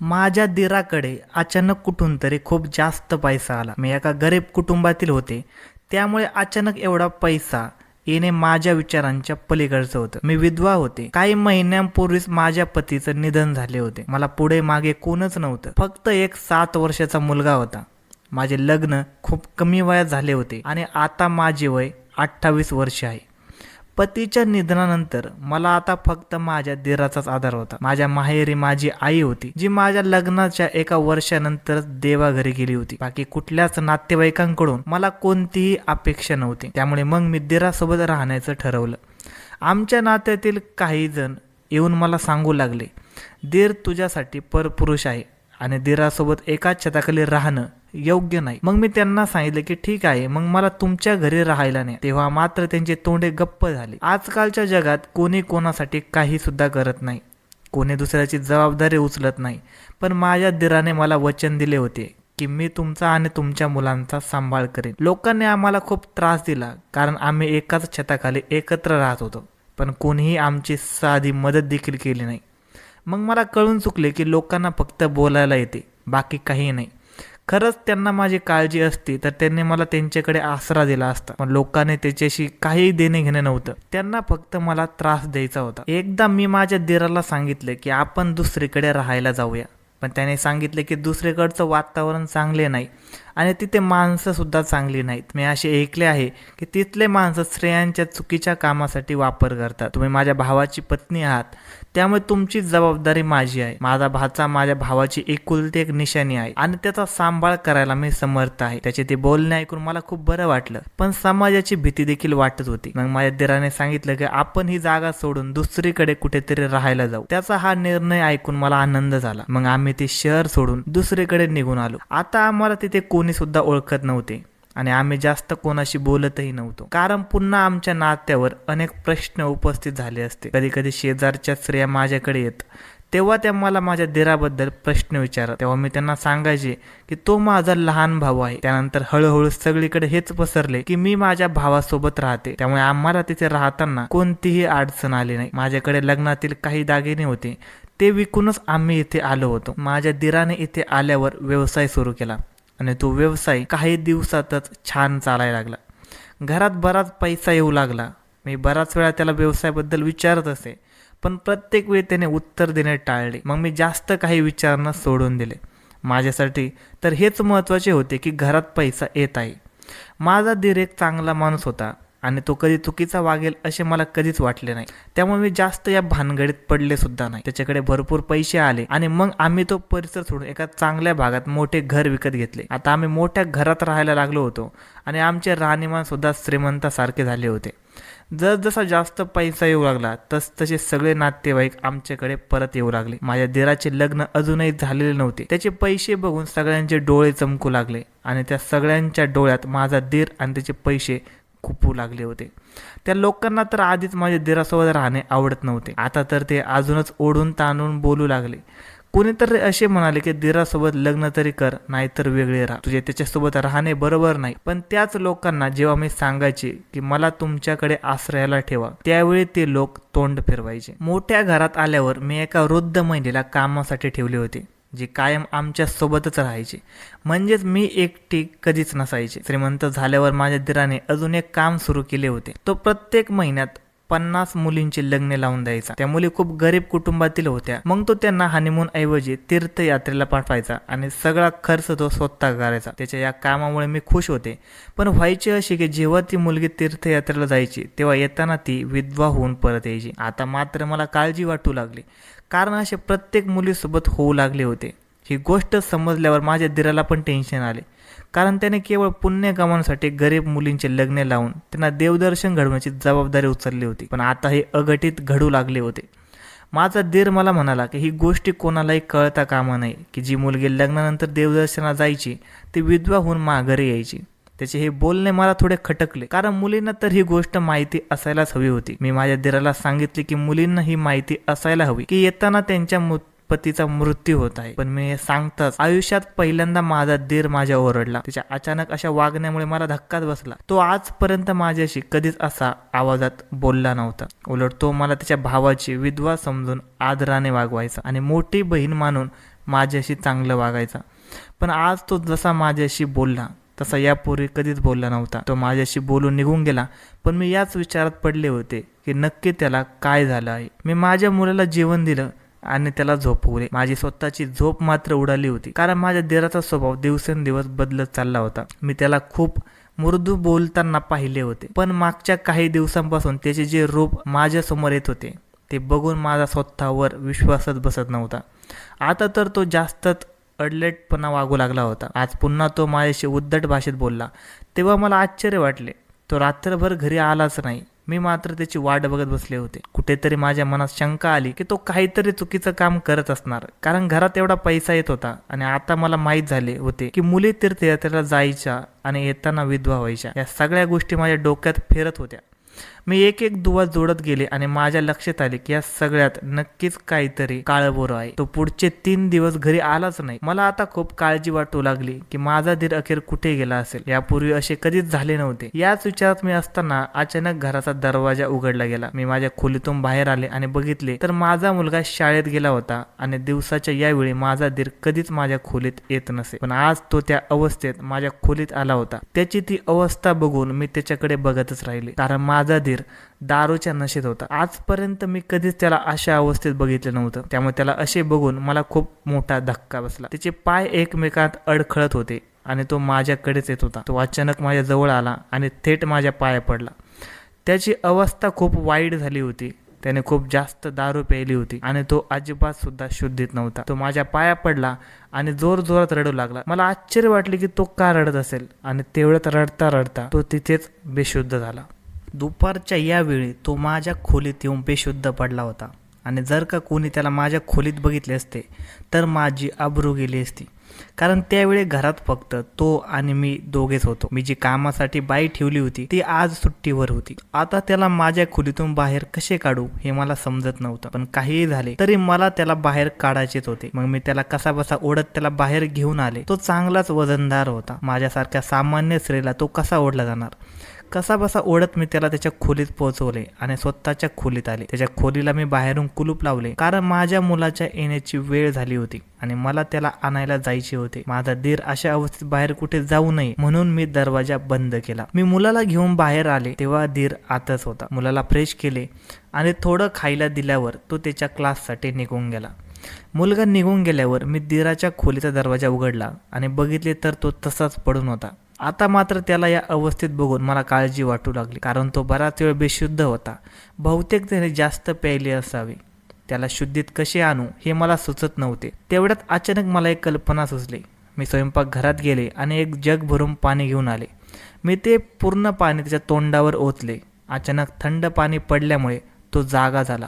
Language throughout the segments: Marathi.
माझ्या दिराकडे अचानक कुठून तरी खूप जास्त पैसा आला. मी एका गरीब कुटुंबातील होते, त्यामुळे अचानक एवढा पैसा येणे माझ्या विचारांच्या पलीकडचं होतं. मी विधवा होते. काही महिन्यांपूर्वीच माझ्या पतीचं निधन झाले होते. मला पुढे मागे कोणच नव्हतं. फक्त एक 7 वर्षाचा मुलगा होता. माझे लग्न खूप कमी वयात झाले होते आणि आता माझे वय 28 वर्ष आहे. पतीच्या निधनानंतर मला आता फक्त माझ्या दिराचाच आधार होता. माझ्या माहेरी माझी आई होती, जी माझ्या लग्नाच्या एका वर्षानंतरच देवाघरी गेली होती. बाकी कुठल्याच नातेवाईकांकडून मला कोणतीही अपेक्षा नव्हती. त्यामुळे मग मी दिरासोबत राहण्याचं ठरवलं. आमच्या नात्यातील काही जण येऊन मला सांगू लागले, दीर तुझ्यासाठी परपुरुष आहे आणि दिरासोबत एकाच छताखाली राहणं योग्य नाही. मग मी त्यांना सांगितलं की ठीक आहे, मग मला तुमच्या घरी राहायला नाही. तेव्हा मात्र त्यांचे तोंडे गप्प झाले. आजकालच्या जगात कोणी कोणासाठी काही सुद्धा करत नाही, कोणी दुसऱ्याची जबाबदारी उचलत नाही. पण माझ्या दिराने मला वचन दिले होते की मी तुमचा आणि तुमच्या मुलांचा सांभाळ करेन. लोकांनी आम्हाला खूप त्रास दिला, कारण आम्ही एकाच छताखाली एकत्र राहत होतो, पण कोणीही आमची साधी मदत देखील केली नाही. मग मला कळून चुकले की लोकांना फक्त बोलायला येते, बाकी काही नाही. खरंच त्यांना माझी काळजी असती तर त्यांनी मला त्यांच्याकडे आसरा दिला असता, पण लोकांनी त्याच्याशी काही देणे घेणे नव्हतं. त्यांना फक्त मला त्रास द्यायचा होता. एकदा मी माझ्या दिराला सांगितले की आपण दुसरीकडे राहायला जाऊया, पण त्याने सांगितले की दुसरीकडचं वातावरण चांगले नाही आणि तिथे माणसं सुद्धा चांगली नाहीत. मी असे ऐकले आहे की तिथले माणसं स्त्रियांच्या चुकीच्या कामासाठी वापर करतात. तुम्ही माझ्या भावाची पत्नी आहात, त्यामुळे तुमची जबाबदारी माझी आहे. माझा भाचा माझ्या भावाची एकुलती एक निशाणी आहे आणि त्याचा सांभाळ करायला मी समर्थ आहे. त्याचे ते बोलणे ऐकून मला खूप बरं वाटलं, पण समाजाची भीती देखील वाटत होती. मग माझ्या दिराने सांगितलं की आपण ही जागा सोडून दुसरीकडे कुठेतरी राहायला जाऊ. त्याचा हा निर्णय ऐकून मला आनंद झाला. मग आम्ही ते शहर सोडून दुसरीकडे निघून आलो. आता आम्हाला तिथे कोणी सुद्धा ओळखत नव्हते आणि आम्ही जास्त कोणाशी बोलतही नव्हतो, कारण पुन्हा आमच्या नात्यावर अनेक प्रश्न उपस्थित झाले असते. कधी कधी शेजारच्या स्त्रिया माझ्याकडे येत, तेव्हा त्या मला माझ्या दिराबद्दल प्रश्न विचारत. तेव्हा मी त्यांना सांगायचे की तो माझा लहान भाऊ आहे. त्यानंतर हळूहळू सगळीकडे हेच पसरले की मी माझ्या भावासोबत राहते, त्यामुळे आम्हाला तिथे राहताना कोणतीही अडचण आली नाही. माझ्याकडे लग्नातील काही दागिने होते, ते विकूनच आम्ही इथे आलो होतो. माझ्या दिराने इथे आल्यावर व्यवसाय सुरू केला आणि तो व्यवसाय काही दिवसातच छान चालायला लागला. घरात बराच पैसा येऊ लागला. मी बराच वेळा त्याला व्यवसायाबद्दल विचारत असे, पण प्रत्येक वेळी त्याने उत्तर देणे टाळले. मग मी जास्त काही विचारणं सोडून दिले. माझ्यासाठी तर हेच महत्त्वाचे होते की घरात पैसा येत आहे. माझा दीर एक चांगला माणूस होता आणि तो कधी चुकीचा वागेल असे मला कधीच वाटले नाही. त्यामुळे मी जास्त या भानगडीत पडले सुद्धा नाही. त्याच्याकडे भरपूर पैसे आले आणि मग आम्ही तो परिसर सोडून एका चांगल्या भागात मोठे घर विकत घेतले. आता आम्ही मोठ्या घरात राहायला लागलो होतो आणि आमचे राहणीमान सुद्धा श्रीमंतासारखे झाले होते. जसजसा जास्त पैसा येऊ लागला तसे सगळे नातेवाईक आमच्याकडे परत येऊ लागले. माझ्या दिराचे लग्न अजूनही झालेले नव्हते. त्याचे पैसे बघून सगळ्यांचे डोळे चमकू लागले आणि त्या सगळ्यांच्या डोळ्यात माझा दीर आणि त्याचे पैसे खुपू लागले होते. त्या लोकांना तर आधीच माझ्या दिरासोबत राहणे आवडत नव्हते, आता तर ते अजूनच ओढून ताणून बोलू लागले. कोणीतरी असे म्हणाले की दिरासोबत लग्न तरी कर, नाहीतर वेगळे राहा, तुझे त्याच्यासोबत राहणे बरोबर नाही. पण त्याच लोकांना जेव्हा मी सांगायचे की मला तुमच्याकडे आश्रयाला ठेवा, त्यावेळी ते लोक तोंड फिरवायचे. मोठ्या घरात आल्यावर मी एका वृद्ध महिलेला कामासाठी ठेवले होते, जी कायम आमच्या सोबतच राहायची. म्हणजेच मी एकटी कधीच नसायचे. श्रीमंत झाल्यावर माझ्या दिराने अजून एक काम सुरू केले होते. तो प्रत्येक महिन्यात 50 मुलींची लग्ने लावून द्यायचा. त्या मुली खूप गरीब कुटुंबातील होत्या. मग तो त्यांना हनीमून ऐवजी तीर्थयात्रेला पाठवायचा आणि सगळा खर्च तो स्वतः करायचा. त्याच्या या कामामुळे मी खुश होते. पण व्हायचे असे की जेव्हा ती मुलगी तीर्थयात्रेला जायची तेव्हा येताना ती विधवा होऊन परत यायची. आता मात्र मला काळजी वाटू लागली, कारण असे प्रत्येक मुलीसोबत होऊ लागले होते. ही गोष्ट समजल्यावर माझ्या दिराला पण टेन्शन आले, कारण त्याने केवळ पुण्य कमावण्यासाठी गरीब मुलींचे लग्न लावून त्यांना देवदर्शन घडवण्याची जबाबदारी उचलली होती. पण आता हे अघटित घडू लागले होते. माझा दीर मला म्हणाला की ही गोष्टी कोणालाही कळता कामा नये की जी मुलगी लग्नानंतर देवदर्शनाला जायची ती विधवा होऊन माघारी यायची. त्याचे हे बोलणे मला थोडे खटकले, कारण मुलींना तर ही गोष्ट माहिती असायलाच हवी होती. मी माझ्या दिराला सांगितले की मुलींना ही माहिती असायला हवी की येताना त्यांच्या पतीचा मृत्यू होत आहे. पण मी हे सांगताच आयुष्यात पहिल्यांदा माझा दीर माझ्यावर ओरडला. त्याच्या अचानक अशा वागण्यामुळे मला धक्काच बसला. तो आजपर्यंत माझ्याशी कधीच असा आवाजात बोलला नव्हता. उलट तो मला त्याच्या भावाची विधवा समजून आदराने वागवायचा आणि मोठी बहीण मानून माझ्याशी चांगलं वागायचा. पण आज तो जसा माझ्याशी बोलला तसा यापूर्वी कधीच बोलला नव्हता. तो माझ्याशी बोलून निघून गेला, पण मी याच विचारात पडले होते की नक्की त्याला काय झालं आहे. मी माझ्या मुलाला जेवण दिलं आणि त्याला झोपवले. माझी स्वतःची झोप मात्र उडाली होती, कारण माझ्या दिराचा स्वभाव दिवसेंदिवस बदलत चालला होता. मी त्याला खूप मृदू बोलताना पाहिले होते, पण मागच्या काही दिवसांपासून त्याचे जे रूप माझ्या समोर येत होते ते बघून माझा स्वतःवर विश्वासच बसत नव्हता. आता तर तो जास्तच अडलेटपणा वागू लागला होता. आज पुन्हा तो माझ्याशी उद्धट भाषेत बोलला, तेव्हा मला आश्चर्य वाटले. तो रात्रभर घरी आलाच नाही. मी मात्र त्याची वाट बघत बसले होते. कुठेतरी माझ्या मनात शंका आली की तो काहीतरी चुकीचं काम करत असणार, कारण घरात एवढा पैसा येत होता आणि आता मला माहीत झाले होते की मुली तीर्थयात्रेला जायच्या आणि येताना विधवा व्हायच्या. या सगळ्या गोष्टी माझ्या डोक्यात फिरत होत्या. मी एक एक दुवा जोडत गेले आणि माझ्या लक्षात आले की या सगळ्यात नक्कीच काहीतरी काळबोर आहे. तो पुढचे 3 दिवस घरी आलाच नाही. मला आता खूप काळजी वाटू लागली की माझा धीर अखेर कुठे गेला असेल. यापूर्वी असे कधीच झाले नव्हते. याच विचारात मी असताना अचानक घराचा दरवाजा उघडला गेला. मी माझ्या खोलीतून बाहेर आले आणि बघितले तर माझा मुलगा शाळेत गेला होता आणि दिवसाच्या यावेळी माझा धीर कधीच माझ्या खोलीत येत नसे, पण आज तो त्या अवस्थेत माझ्या खोलीत आला होता. त्याची ती अवस्था बघून मी त्याच्याकडे बघतच राहिले, कारण माझा धीर दारूच्या नशेत होता. आजपर्यंत मी कधीच त्याला अशा अवस्थेत बघितलं नव्हतं. त्यामुळे त्याला असे बघून मला खूप मोठा धक्का बसला. त्याचे पाय एकमेकात अडखळत होते आणि तो माझ्याकडेच येत होता. तो अचानक माझ्या जवळ आला आणि थेट माझ्या पाया पडला. त्याची अवस्था खूप वाईट झाली होती. त्याने खूप जास्त दारू प्यायली होती आणि तो अजिबात सुद्धा शुद्धीत नव्हता. तो माझ्या पाया पडला आणि जोर जोरात रडू लागला. मला आश्चर्य वाटले की तो का रडत असेल, आणि तेवढ्यात रडता रडता तो तिथेच बेशुद्ध झाला. दुपारच्या यावेळी तो माझ्या खोलीत येऊन बेशुद्ध पडला होता, आणि जर का कोणी त्याला माझ्या खोलीत बघितले असते तर माझी आबरू गेली असती, कारण त्यावेळी घरात फक्त तो आणि मी दोघेच होतो. मी जी कामासाठी बाई ठेवली होती ती आज सुट्टीवर होती. आता त्याला माझ्या खोलीतून बाहेर कसे काढू हे मला समजत नव्हतं, पण काहीही झाले तरी मला त्याला बाहेर काढायचेच होते. मग मी त्याला कसाबसा ओढत त्याला बाहेर घेऊन आले. तो चांगलाच वजनदार होता. माझ्यासारख्या सामान्य स्त्रीला तो कसा ओढला जाणार. कसाबसा ओढत मी त्याला त्याच्या खोलीत पोहोचवले आणि स्वतःच्या खोलीत आले. त्याच्या खोलीला मी बाहेरून कुलूप लावले, कारण माझ्या मुलाच्या येण्याची वेळ झाली होती आणि मला त्याला आणायला जायचे होते. माझा धीर अशा अवस्थेत बाहेर कुठे जाऊ नये म्हणून मी दरवाजा बंद केला. मी मुलाला घेऊन बाहेर आले तेव्हा धीर आतच होता. मुलाला फ्रेश केले आणि थोडं खायला दिल्यावर तो त्याच्या क्लाससाठी निघून गेला. मुलगा निघून गेल्यावर मी धीराच्या खोलीचा दरवाजा उघडला आणि बघितले तर तो तसाच पडून होता. आता मात्र त्याला या अवस्थेत बघून मला काळजी वाटू लागली, कारण तो बराच वेळ बेशुद्ध होता. बहुतेक त्याने जास्त प्यायले असावे. त्याला शुद्धीत कसे आणू हे मला सुचत नव्हते. तेवढ्यात अचानक मला एक कल्पना सुचली. मी स्वयंपाकघरात गेले आणि एक जग भरून पाणी घेऊन आले. मी ते पूर्ण पाणी त्याच्या तोंडावर ओतले. अचानक थंड पाणी पडल्यामुळे तो जागा झाला,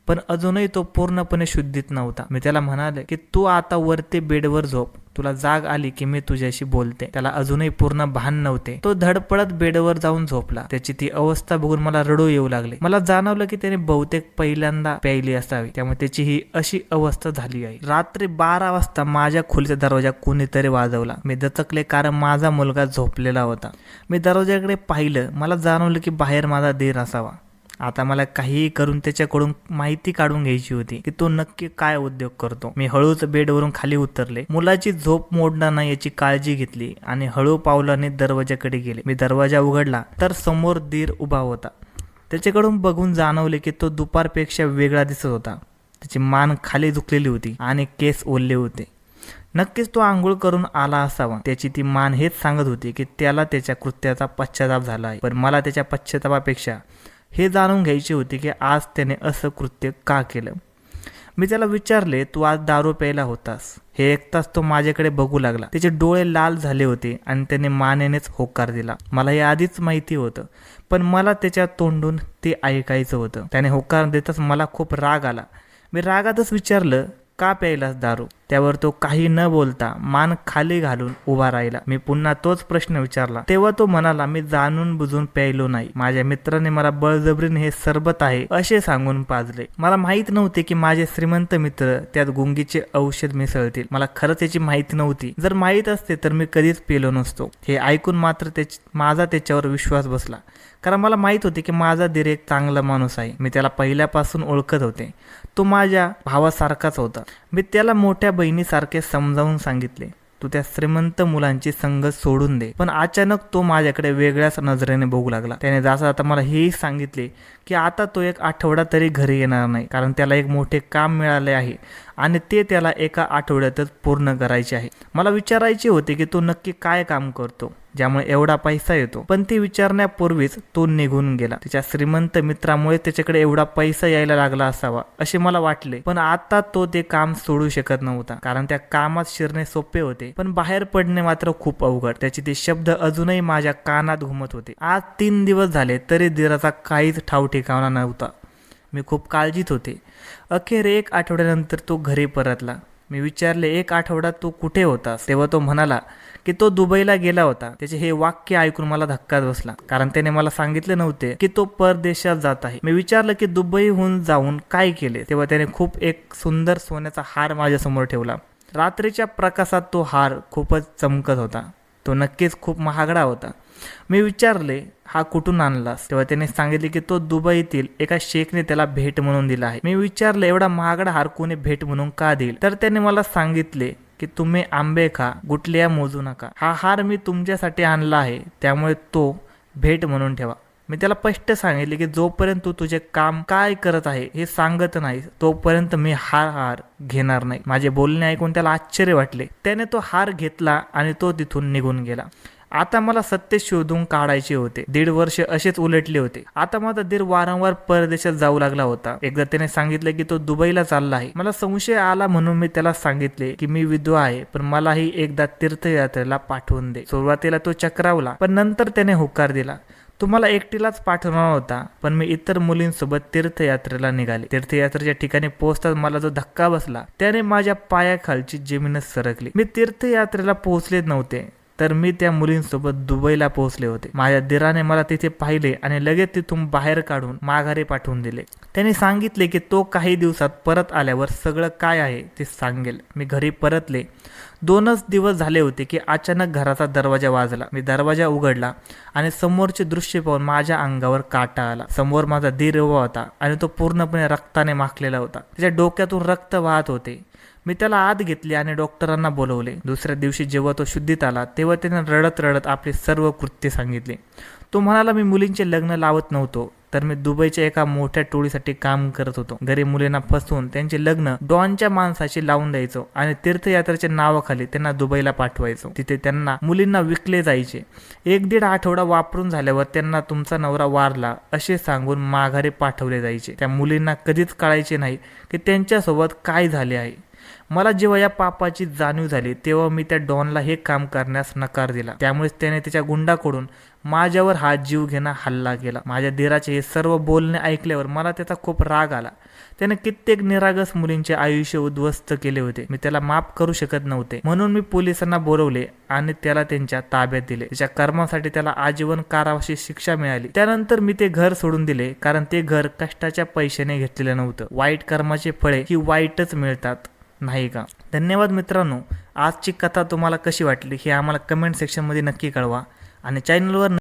पण अजूनही तो पूर्णपणे शुद्धीत नव्हता. मी त्याला म्हणाले की तू आता वरती बेडवर झोप, तुला जाग आली की मी तुझ्याशी बोलते. त्याला अजूनही पूर्ण भान नव्हते. तो धडपडत बेडवर जाऊन झोपला. त्याची ती अवस्था बघून मला रडू येऊ लागले. मला जाणवलं की त्याने बहुतेक पहिल्यांदा प्यायली असावी, त्यामुळे त्याची ही अशी अवस्था झाली आहे. रात्री 12 वाजता माझ्या खोलीचा दरवाजा कोणीतरी वाजवला. मी दचकले, कारण माझा मुलगा झोपलेला होता. मी दरवाजाकडे पाहिलं. मला जाणवलं की बाहेर माझा धीर असावा. आता मला काहीही करून त्याच्याकडून माहिती काढून घ्यायची होती की तो नक्की काय उद्योग करतो. मी हळूच बेडवरून खाली उतरले. मुलाची झोप मोडणार नाही याची काळजी घेतली आणि हळू पावलाने दरवाजाकडे गेले. मी दरवाजा उघडला तर समोर धीर उभा होता. त्याच्याकडून बघून जाणवले की तो दुपारपेक्षा वेगळा दिसत होता. त्याची मान खाली झुकलेली होती आणि केस ओलले होते. नक्कीच तो आंघोळ करून आला असावा. त्याची ती मान हेच सांगत होती की त्याला त्याच्या कृत्याचा पश्चाताप झाला आहे. पण मला त्याच्या पश्चातापापेक्षा हे जाणून घ्यायचे होते की आज त्याने असं कृत्य का केलं. मी त्याला विचारले, तू आज दारू प्यायला होतास. हे ऐकताच तो माझ्याकडे बघू लागला. त्याचे डोळे लाल झाले होते आणि त्याने मानेनेच होकार दिला. मला हे आधीच माहिती होतं, पण मला त्याच्या तोंडून ते ऐकायचं होतं. त्याने होकार देताच मला खूप राग आला. मी रागातच विचारलं, का प्यायलास दारू. त्यावर तो काही न बोलता मान खाली घालून उभा राहिला. मी पुन्हा तोच प्रश्न विचारला. तेव्हा तो म्हणाला, मी जाणून बुजून प्यायलो नाही. माझ्या मित्राने मला बळजबरीने हे सरबत आहे असे सांगून पाजले. मला माहित नव्हते की माझे श्रीमंत मित्र त्यात गुंगीचे औषध मिसळतील. मला खरंच याची माहिती नव्हती. जर माहीत असते तर मी कधीच पेलो नसतो. हे ऐकून मात्र माझा त्याच्यावर विश्वास बसला, कारण मला माहित होते की माझा धीर एक चांगला माणूस आहे. मी त्याला पहिल्यापासून ओळखत होते. तो माझ्या भावासारखाच होता. मी त्याला मोठ्या बहिणीसारखे समजावून सांगितले, तू त्या श्रीमंत मुलांची संगत सोडून दे. पण अचानक तो माझ्याकडे वेगळ्याच नजरेने बघू लागला. त्याने जाता जाता मला हेही सांगितले की आता तो 1 आठवडा तरी घरी येणार नाही, कारण त्याला एक मोठे काम मिळाले आहे आणि ते त्याला एका आठवड्यातच पूर्ण करायचे आहे. मला विचारायचे होते की तो नक्की काय काम करतो ज्यामुळे एवढा पैसा येतो, पण ते विचारण्यापूर्वीच तो निघून गेला. त्याच्या श्रीमंत मित्रामुळे त्याच्याकडे एवढा पैसा यायला लागला असावा असे मला वाटले. पण आता तो ते काम सोडू शकत नव्हता, कारण त्या कामात शिरणे सोपे होते पण बाहेर पडणे मात्र खूप अवघड. त्याचे ते शब्द अजूनही माझ्या कानात घुमत होते. आज 3 दिवस झाले तरी दिराचा काहीच ठाव ठिकाणा नव्हता. मी खूप काळजीत होते. अखेर 1 आठवड्यानंतर तो घरी परतला. मी विचारले, 1 आठवडा तू कुठे होतास? तेव्हा तो म्हणाला की तो दुबईला गेला होता. त्याचे हे वाक्य ऐकून मला धक्काच बसला, कारण त्याने मला सांगितले नव्हते की तो परदेशात जात आहे. मी विचारलं की दुबईहून जाऊन काय केले? तेव्हा त्याने खूप एक सुंदर सोन्याचा हार माझ्यासमोर ठेवला. रात्रीच्या प्रकाशात तो हार खूपच चमकत होता. तो नक्कीच खूप महागडा होता. मी विचारले, हा कुठून आणलास? तेव्हा त्याने सांगितले की तो दुबईतील एका शेखने त्याला भेट म्हणून दिला आहे. मी विचारले, एवढा महागडा हार कोणी भेट म्हणून का देईल? तर त्याने मला सांगितले की तुम्ही आंबे खा, गुटल्या मोजू नका. हा हार मी तुमच्यासाठी आणला आहे, त्यामुळे तो भेट म्हणून ठेवा. मी त्याला स्पष्ट सांगितले की जोपर्यंत तू तुझे काम काय करत आहे हे सांगत नाहीस तोपर्यंत मी हा हार घेणार नाही. माझे बोलणे ऐकून त्याला आश्चर्य वाटले. त्याने तो हार घेतला आणि तो तिथून निघून गेला. आता मला सत्य शोधून काढायचे होते. 1.5 वर्ष असेच उलटले होते. आता माझा दीर वारंवार परदेशात जाऊ लागला होता. एकदा त्याने सांगितले की तो दुबईला चालला आहे. मला संशय आला म्हणून मी त्याला सांगितले की मी विधवा आहे, पण मलाही एकदा तीर्थयात्रेला पाठवून दे. सुरुवातीला तो चक्रावला, पण नंतर त्याने होकार दिला. तुम्हाला एकटीलाच पाठवणार होता, पण मी इतर मुलींसोबत तीर्थयात्रेला निघाले. तीर्थयात्रेच्या ठिकाणी पोहोचताच मला जो धक्का बसला त्याने माझ्या पायाखालची जमीनच सरकली. मी तीर्थयात्रेला पोहोचलेच नव्हते तर मी त्या मुलींसोबत दुबईला पोहोचले होते. माझ्या दिराने मला तिथे पाहिले आणि लगेच तिथून बाहेर काढून माघारी पाठवून दिले. त्याने सांगितले की तो काही दिवसात परत आल्यावर सगळं काय आहे ते सांगेल. मी घरी परतले. 2च दिवस झाले होते की अचानक घराचा दरवाजा वाजला. मी दरवाजा उघडला आणि समोरचे दृश्य पाहून माझ्या अंगावर काटा आला. समोर माझा दीर उभा होता आणि तो पूर्णपणे रक्ताने माखलेला होता. त्याच्या डोक्यातून रक्त वाहत होते. मी त्याला आत घेतले आणि डॉक्टरांना बोलवले. दुसऱ्या दिवशी जेव्हा तो शुद्धीत आला तेव्हा त्याने रडत रडत आपले सर्व कृत्य सांगितले. तो म्हणाला, मी मुलींचे लग्न लावत नव्हतो, तर मी दुबईच्या एका मोठ्या टोळीसाठी काम करत होतो. घरी मुलींना फसवून त्यांचे लग्न डॉनच्या माणसाशी लावून द्यायचो आणि तीर्थयात्रेच्या नावाखाली त्यांना दुबईला पाठवायचो. तिथे त्यांना मुलींना विकले जायचे. 1-1.5 आठवडा वापरून झाल्यावर त्यांना तुमचा नवरा वारला असे सांगून माघारी पाठवले जायचे. त्या मुलींना कधीच कळायचे नाही की त्यांच्यासोबत काय झाले आहे. मला जेव्हा या पापाची जाणीव झाली तेव्हा मी त्या डॉनला हे काम करण्यास नकार दिला. त्यामुळेच त्याने त्याच्या गुंडाकडून माझ्यावर हा जीवघेणा हल्ला केला. माझ्या दिराचे हे सर्व बोलणे ऐकल्यावर मला त्याचा खूप राग आला. त्याने कित्येक निरागस मुलींचे आयुष्य उद्ध्वस्त केले होते. मी त्याला माफ करू शकत नव्हते, म्हणून मी पोलिसांना बोलवले आणि त्याला त्यांच्या ताब्यात दिले. त्याच्या कर्मासाठी त्याला आजीवन कारावासी शिक्षा मिळाली. त्यानंतर मी ते घर सोडून दिले, कारण ते घर कष्टाच्या पैशाने घेतलेलं नव्हतं. वाईट कर्माचे फळे ही वाईटच मिळतात, नाही का? धन्यवाद मित्रांनो. आजची कथा तुम्हाला कशी वाटली हे आम्हाला कमेंट सेक्शनमध्ये नक्की कळवा आणि चॅनलवर